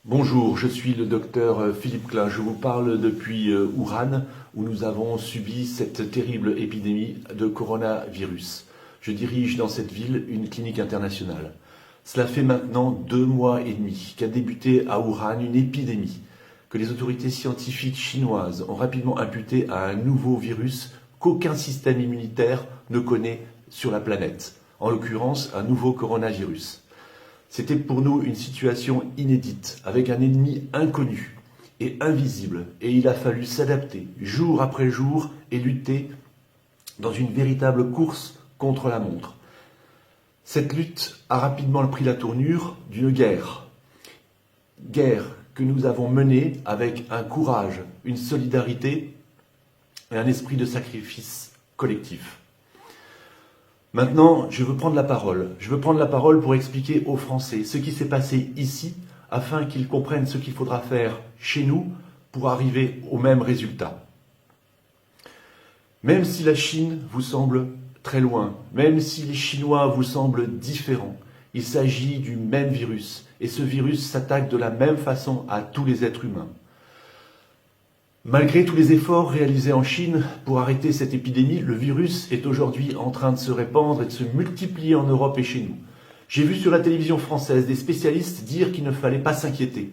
Bonjour, je suis le docteur Philippe Klein. Je vous parle depuis Wuhan, où nous avons subi cette terrible épidémie de coronavirus. Je dirige dans cette ville une clinique internationale. Cela fait maintenant 2 mois et demi qu'a débuté à Wuhan une épidémie que les autorités scientifiques chinoises ont rapidement imputée à un nouveau virus qu'aucun système immunitaire ne connaît sur la planète, en l'occurrence un nouveau coronavirus. C'était pour nous une situation inédite, avec un ennemi inconnu et invisible, et il a fallu s'adapter jour après jour et lutter dans une véritable course contre la montre. Cette lutte a rapidement pris la tournure d'une guerre que nous avons menée avec un courage, une solidarité et un esprit de sacrifice collectif. Maintenant, je veux prendre la parole. Je veux prendre la parole pour expliquer aux Français ce qui s'est passé ici, afin qu'ils comprennent ce qu'il faudra faire chez nous pour arriver au même résultat. Même si la Chine vous semble très loin, même si les Chinois vous semblent différents, il s'agit du même virus, et ce virus s'attaque de la même façon à tous les êtres humains. Malgré tous les efforts réalisés en Chine pour arrêter cette épidémie, le virus est aujourd'hui en train de se répandre et de se multiplier en Europe et chez nous. J'ai vu sur la télévision française des spécialistes dire qu'il ne fallait pas s'inquiéter.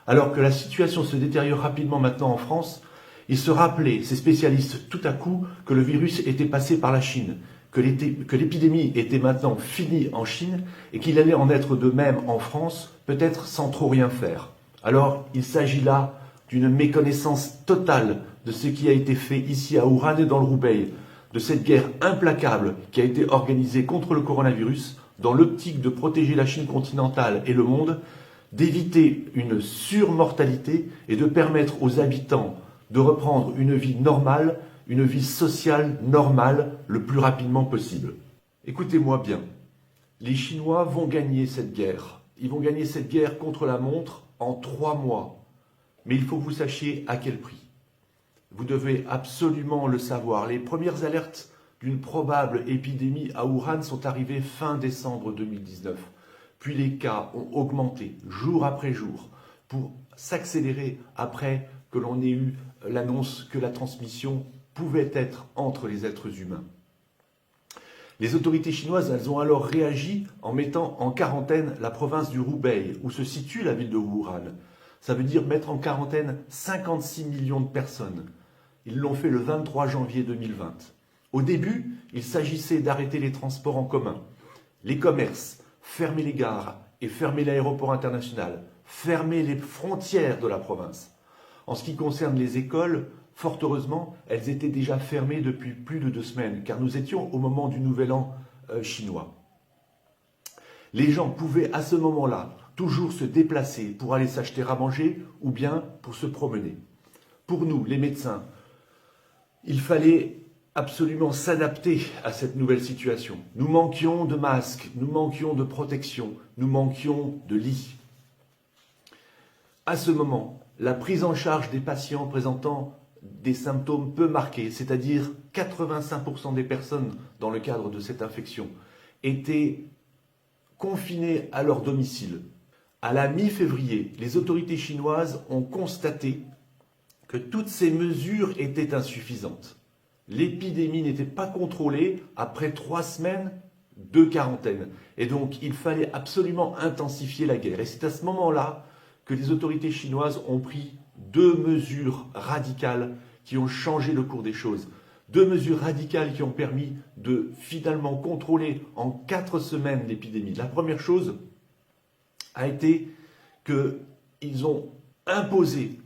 Alors que la situation se détériore rapidement maintenant en France, ils se rappelaient, ces spécialistes, tout à coup, que le virus était passé par la Chine, que l'épidémie était maintenant finie en Chine et qu'il allait en être de même en France, peut-être sans trop rien faire. Alors, il s'agit là d'une méconnaissance totale de ce qui a été fait ici à Wuhan et dans le Roubaix, de cette guerre implacable qui a été organisée contre le coronavirus dans l'optique de protéger la Chine continentale et le monde, d'éviter une surmortalité et de permettre aux habitants de reprendre une vie normale, une vie sociale normale le plus rapidement possible. Écoutez-moi bien, les Chinois vont gagner cette guerre. Ils vont gagner cette guerre contre la montre en 3 mois. Mais il faut que vous sachiez à quel prix. Vous devez absolument le savoir. Les premières alertes d'une probable épidémie à Wuhan sont arrivées fin décembre 2019. Puis les cas ont augmenté jour après jour pour s'accélérer après que l'on ait eu l'annonce que la transmission pouvait être entre les êtres humains. Les autorités chinoises, elles ont alors réagi en mettant en quarantaine la province du Hubei, où se situe la ville de Wuhan. Ça veut dire mettre en quarantaine 56 millions de personnes. Ils l'ont fait le 23 janvier 2020. Au début, il s'agissait d'arrêter les transports en commun, les commerces, fermer les gares et fermer l'aéroport international, fermer les frontières de la province. En ce qui concerne les écoles, fort heureusement, elles étaient déjà fermées depuis plus de 2 semaines, car nous étions au moment du Nouvel An chinois. Les gens pouvaient à ce moment-là toujours se déplacer pour aller s'acheter à manger ou bien pour se promener. Pour nous, les médecins, il fallait absolument s'adapter à cette nouvelle situation. Nous manquions de masques, nous manquions de protection, nous manquions de lits. À ce moment, la prise en charge des patients présentant des symptômes peu marqués, c'est-à-dire 85% des personnes dans le cadre de cette infection, étaient confinés à leur domicile. À la mi-février, les autorités chinoises ont constaté que toutes ces mesures étaient insuffisantes. L'épidémie n'était pas contrôlée après 3 semaines de quarantaine. Et donc, il fallait absolument intensifier la guerre. Et c'est à ce moment-là que les autorités chinoises ont pris 2 mesures radicales qui ont changé le cours des choses. 2 mesures radicales qui ont permis de finalement contrôler en 4 semaines l'épidémie. La première chose a été qu'ils ont imposé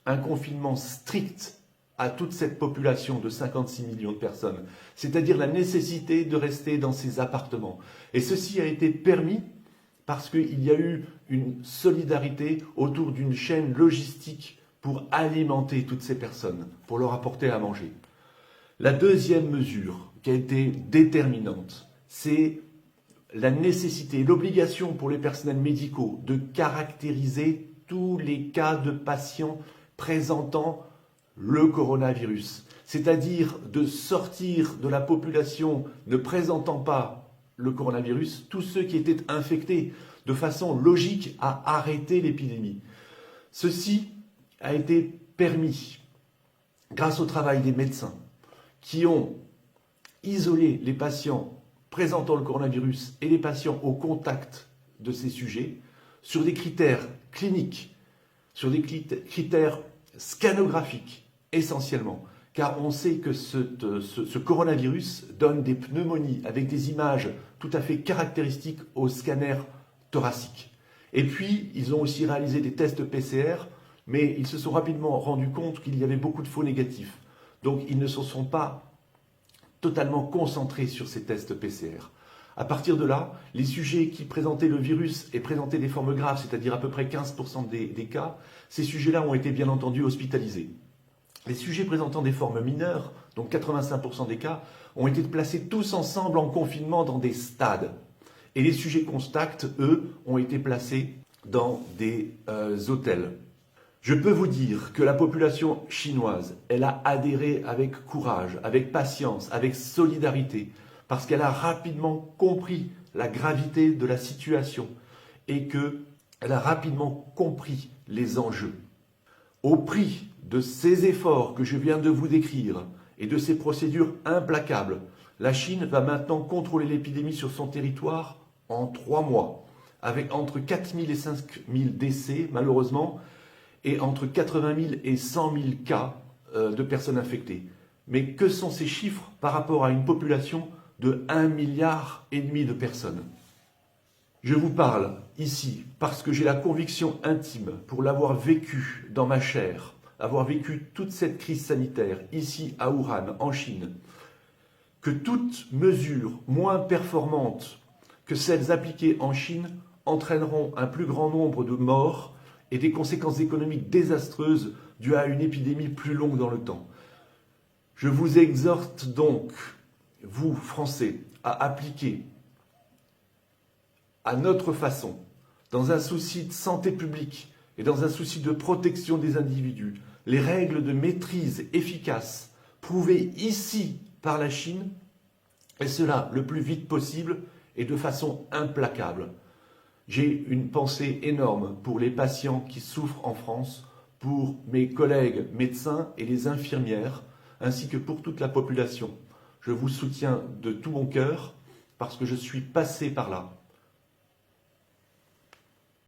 un confinement strict à toute cette population de 56 millions de personnes, c'est-à-dire la nécessité de rester dans ces appartements. Et ceci a été permis parce qu'il y a eu une solidarité autour d'une chaîne logistique pour alimenter toutes ces personnes, pour leur apporter à manger. La deuxième mesure qui a été déterminante, c'est la nécessité, l'obligation pour les personnels médicaux de caractériser tous les cas de patients présentant le coronavirus, c'est-à-dire de sortir de la population ne présentant pas le coronavirus tous ceux qui étaient infectés, de façon logique à arrêter l'épidémie. Ceci a été permis grâce au travail des médecins qui ont isolé les patients présentant le coronavirus et les patients au contact de ces sujets sur des critères cliniques, sur des critères scanographiques essentiellement, car on sait que ce coronavirus donne des pneumonies avec des images tout à fait caractéristiques au scanner thoracique. Et puis, ils ont aussi réalisé des tests PCR, mais ils se sont rapidement rendus compte qu'il y avait beaucoup de faux négatifs. Donc, ils ne se sont pas totalement concentrés sur ces tests PCR. À partir de là, les sujets qui présentaient le virus et présentaient des formes graves, c'est-à-dire à peu près 15% des cas, ces sujets-là ont été bien entendu hospitalisés. Les sujets présentant des formes mineures, donc 85% des cas, ont été placés tous ensemble en confinement dans des stades. Et les sujets contacts, eux, ont été placés dans des hôtels. Je peux vous dire que la population chinoise, elle a adhéré avec courage, avec patience, avec solidarité, parce qu'elle a rapidement compris la gravité de la situation et qu'elle a rapidement compris les enjeux. Au prix de ces efforts que je viens de vous décrire et de ces procédures implacables, la Chine va maintenant contrôler l'épidémie sur son territoire en 3 mois, avec entre 4 000 et 5 000 décès, malheureusement, et entre 80 000 et 100 000 cas de personnes infectées. Mais que sont ces chiffres par rapport à une population de 1,5 milliard de personnes? Je vous parle ici parce que j'ai la conviction intime, pour l'avoir vécu dans ma chair, avoir vécu toute cette crise sanitaire ici à Wuhan, en Chine, que toute mesure moins performante que celles appliquées en Chine entraîneront un plus grand nombre de morts et des conséquences économiques désastreuses dues à une épidémie plus longue dans le temps. Je vous exhorte donc, vous, Français, à appliquer à notre façon, dans un souci de santé publique et dans un souci de protection des individus, les règles de maîtrise efficaces prouvées ici par la Chine, et cela le plus vite possible et de façon implacable. J'ai une pensée énorme pour les patients qui souffrent en France, pour mes collègues médecins et les infirmières, ainsi que pour toute la population. Je vous soutiens de tout mon cœur parce que je suis passé par là.